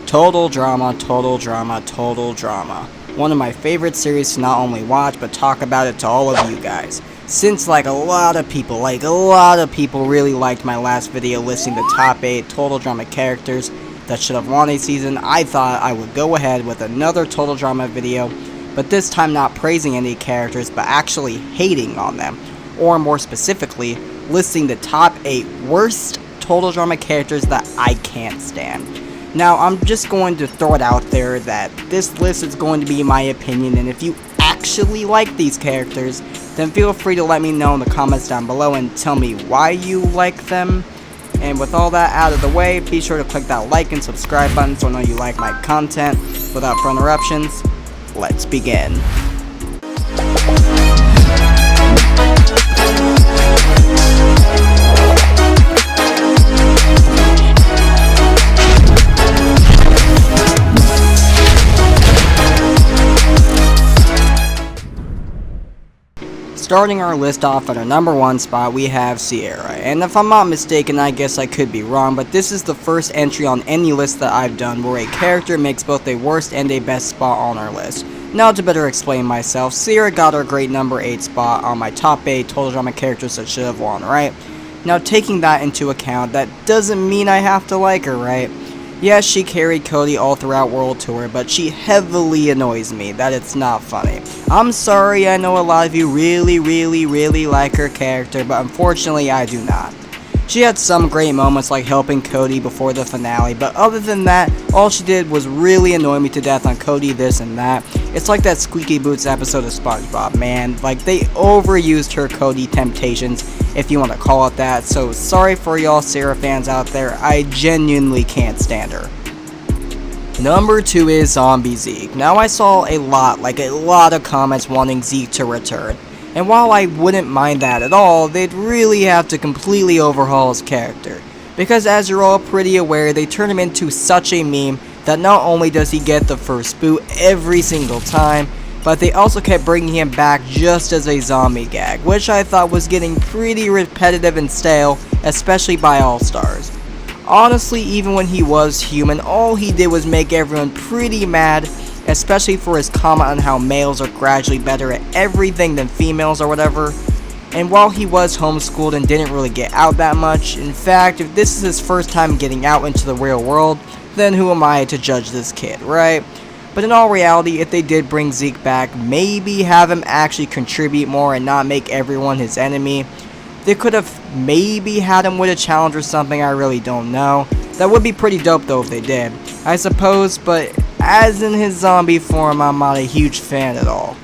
Total drama, total drama, total drama. One of my favorite series to not only watch, but talk about it to all of you guys. Since a lot of people really liked my last video listing the top 8 total drama characters that should have won a season, I thought I would go ahead with another total drama video, but this time not praising any characters, but actually hating on them. Or more specifically, listing the top 8 worst total drama characters that I can't stand. Now, I'm just going to throw it out there that this list is going to be my opinion, and if you actually like these characters, then feel free to let me know in the comments down below and tell me why you like them. And with all that out of the way, be sure to click that like and subscribe button so I know you like my content. Without further interruptions, let's begin. Starting our list off at our number 1 spot, we have Sierra, and if I'm not mistaken, I guess I could be wrong, but this is the first entry on any list that I've done where a character makes both a worst and a best spot on our list. Now to better explain myself, Sierra got our great number 8 spot on my top 8 total drama characters that should have won, right? Now taking that into account, that doesn't mean I have to like her, right? Yes, she carried Cody all throughout World Tour, but she heavily annoys me that it's not funny. I'm sorry, I know a lot of you really like her character, but unfortunately I do not. She had some great moments like helping Cody before the finale, but other than that, all she did was really annoy me to death on Cody this and that. It's like that Squeaky Boots episode of SpongeBob, man. Like, they overused her Cody temptations, if you want to call it that, so sorry for y'all Sarah fans out there, I genuinely can't stand her. Number 2 is Zombie Zeke. Now I saw a lot of comments wanting Zeke to return. And while I wouldn't mind that at all, they'd really have to completely overhaul his character. Because as you're all pretty aware, they turned him into such a meme that not only does he get the first boot every single time, but they also kept bringing him back just as a zombie gag, which I thought was getting pretty repetitive and stale, especially by All-Stars. Honestly, even when he was human, all he did was make everyone pretty mad, especially for his comment on how males are gradually better at everything than females or whatever. And while he was homeschooled and didn't really get out that much, in fact, if this is his first time getting out into the real world, then who am I to judge this kid, right? But in all reality, if they did bring Zeke back, maybe have him actually contribute more and not make everyone his enemy. They could have maybe had him with a challenge or something, I really don't know. That would be pretty dope though if they did, I suppose, but as in his zombie form, I'm not a huge fan at all.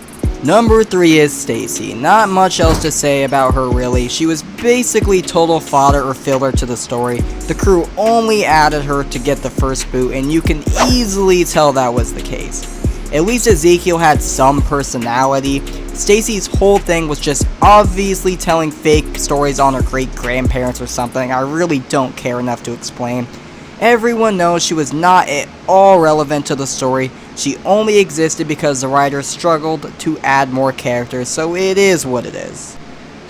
Number 3 is Stacy. Not much else to say about her really. She was basically total fodder or filler to the story. The crew only added her to get the first boot, and you can easily tell that was the case. At least Ezekiel had some personality. Stacy's whole thing was just obviously telling fake stories on her great-grandparents or something. I really don't care enough to explain. Everyone knows she was not at all relevant to the story. She only existed because the writers struggled to add more characters, so it is what it is.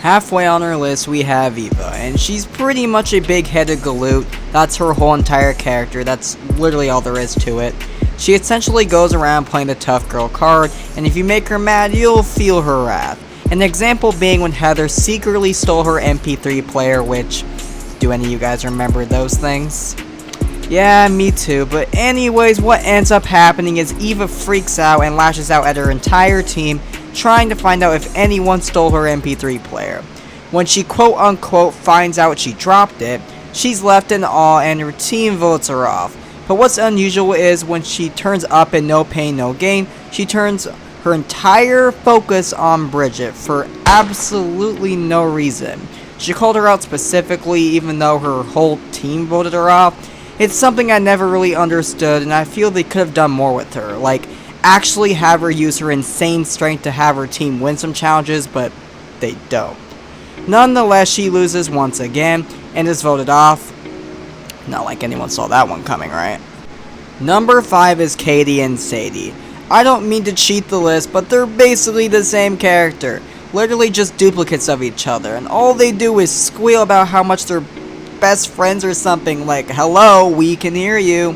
Halfway on our list we have Eva, and she's pretty much a big-headed galoot. That's her whole entire character, that's literally all there is to it. She essentially goes around playing the tough girl card, and if you make her mad, you'll feel her wrath. An example being when Heather secretly stole her MP3 player, which, do any of you guys remember those things? Yeah, me too, but anyways, what ends up happening is Eva freaks out and lashes out at her entire team, trying to find out if anyone stole her MP3 player. When she quote-unquote finds out she dropped it, she's left in awe and her team votes her off. But what's unusual is when she turns up in No Pain No Gain, she turns her entire focus on Bridget for absolutely no reason. She called her out specifically even though her whole team voted her off. It's something I never really understood, and I feel they could have done more with her, like actually have her use her insane strength to have her team win some challenges, but they don't. Nonetheless, she loses once again and is voted off. Not like anyone saw that one coming, right? Number 5 is Katie and Sadie. I don't mean to cheat the list, but they're basically the same character. Literally just duplicates of each other, and all they do is squeal about how much they're best friends or something, like, hello, we can hear you.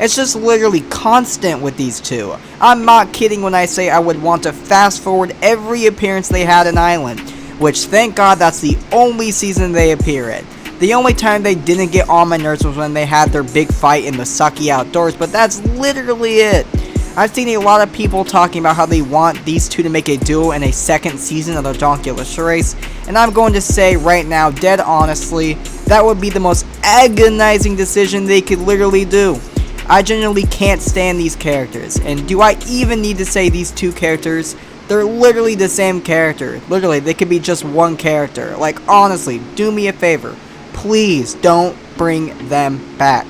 It's just literally constant with these two. I'm not kidding when I say I would want to fast forward every appearance they had in Island, which thank God that's the only season they appear in. The only time they didn't get on my nerves was when they had their big fight in the sucky outdoors, but that's literally it. I've seen a lot of people talking about how they want these two to make a duo in a second season of the Donkulus race, and I'm going to say right now, dead honestly, that would be the most agonizing decision they could literally do. I genuinely can't stand these characters, and do I even need to say these two characters? They're literally the same character. Literally, they could be just one character. Like, honestly, do me a favor. Please don't bring them back.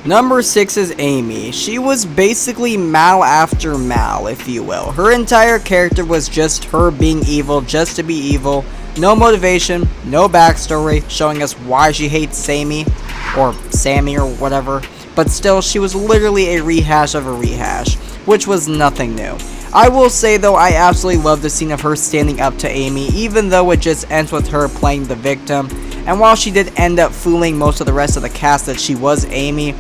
Number 6 is Amy. She was basically Mal after Mal, if you will. Her entire character was just her being evil, just to be evil. No motivation, no backstory, showing us why she hates Sammy, or Sammy, or whatever. But still, she was literally a rehash of a rehash, which was nothing new. I will say though, I absolutely love the scene of her standing up to Amy, even though it just ends with her playing the victim. And while she did end up fooling most of the rest of the cast that she was Amy,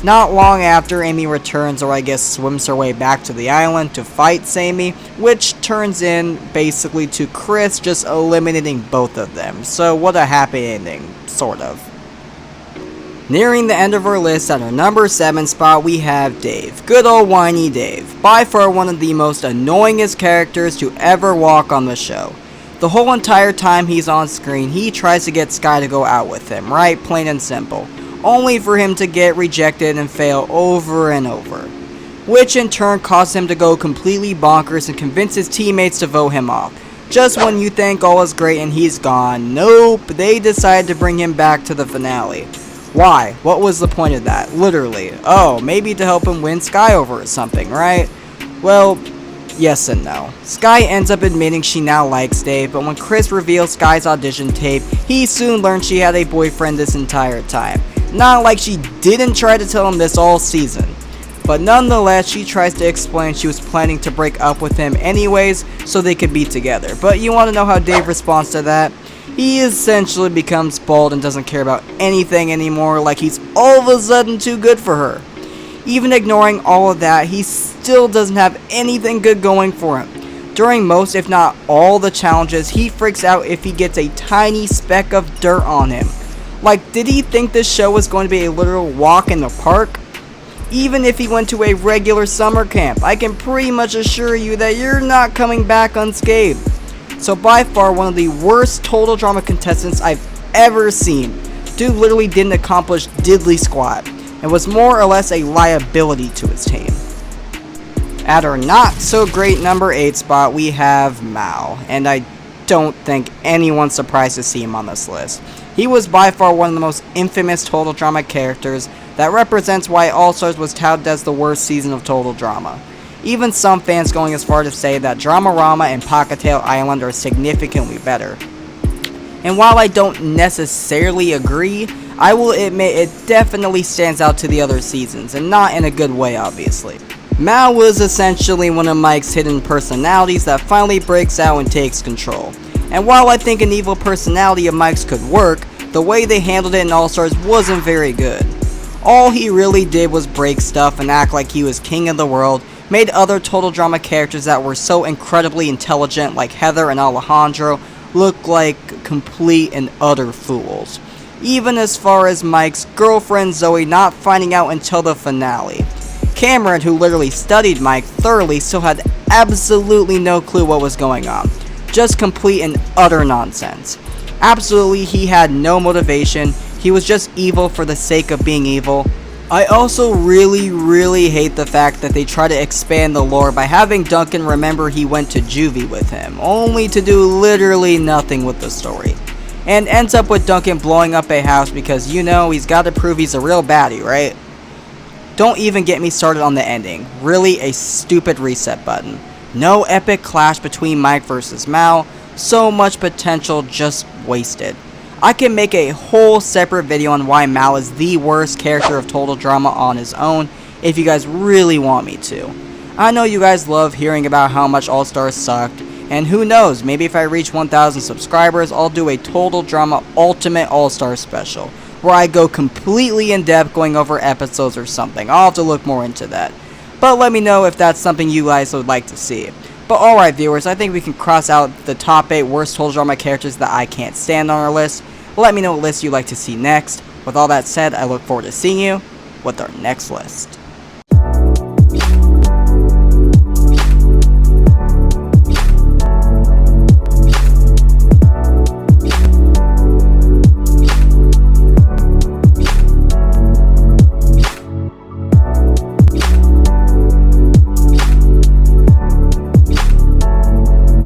not long after Amy returns, or I guess swims her way back to the island to fight Sammy, which turns in basically to Chris just eliminating both of them. So what a happy ending, sort of. Nearing the end of our list, at our number 7 spot, we have Dave. Good old whiny Dave. By far one of the most annoyingest characters to ever walk on the show. The whole entire time he's on screen, he tries to get Sky to go out with him, right? Plain and simple. Only for him to get rejected and fail over and over. Which in turn caused him to go completely bonkers and convince his teammates to vote him off. Just when you think all is great and he's gone, nope, they decide to bring him back to the finale. Why? What was the point of that? Literally. Oh, maybe to help him win Sky over or something, right? Well, yes and no. Sky ends up admitting she now likes Dave, but when Chris reveals Sky's audition tape, he soon learns she had a boyfriend this entire time. Not like she didn't try to tell him this all season. But nonetheless, she tries to explain she was planning to break up with him anyways, so they could be together. But you want to know how Dave responds to that? He essentially becomes bald and doesn't care about anything anymore, like he's all of a sudden too good for her. Even ignoring all of that, he still doesn't have anything good going for him. During most, if not all, the challenges, he freaks out if he gets a tiny speck of dirt on him. Like, did he think this show was going to be a literal walk in the park? Even if he went to a regular summer camp, I can pretty much assure you that you're not coming back unscathed. So by far one of the worst total drama contestants I've ever seen. Dude literally didn't accomplish diddly squat, and was more or less a liability to his team. At our not so great number 8 spot, we have Mal, and I don't think anyone's surprised to see him on this list. He was by far one of the most infamous total drama characters that represents why All-Stars was touted as the worst season of total drama. Even some fans going as far to say that Dramarama and Pockatail Island are significantly better. And while I don't necessarily agree, I will admit it definitely stands out to the other seasons, and not in a good way obviously. Mal was essentially one of Mike's hidden personalities that finally breaks out and takes control. And while I think an evil personality of Mike's could work, the way they handled it in All-Stars wasn't very good. All he really did was break stuff and act like he was king of the world, made other total drama characters that were so incredibly intelligent like Heather and Alejandro look like complete and utter fools. Even as far as Mike's girlfriend Zoe not finding out until the finale. Cameron, who literally studied Mike thoroughly, still had absolutely no clue what was going on. Just complete and utter nonsense. Absolutely, he had no motivation. He was just evil for the sake of being evil. I also really hate the fact that they try to expand the lore by having Duncan remember he went to juvie with him, only to do literally nothing with the story. And ends up with Duncan blowing up a house because, you know, he's got to prove he's a real baddie, right? Don't even get me started on the ending. Really a stupid reset button. No epic clash between Mike versus Mal. So much potential just wasted. I can make a whole separate video on why Mal is the worst character of total drama on his own, if you guys really want me to. I know you guys love hearing about how much All-Stars sucked, and who knows, maybe if I reach 1,000 subscribers, I'll do a total drama ultimate All-Star special. where I go completely in depth going over episodes or something. I'll have to look more into that. But let me know if that's something you guys would like to see. But alright viewers, I think we can cross out the top 8 worst total drama characters that I can't stand on our list. Let me know what list you'd like to see next. With all that said, I look forward to seeing you with our next list.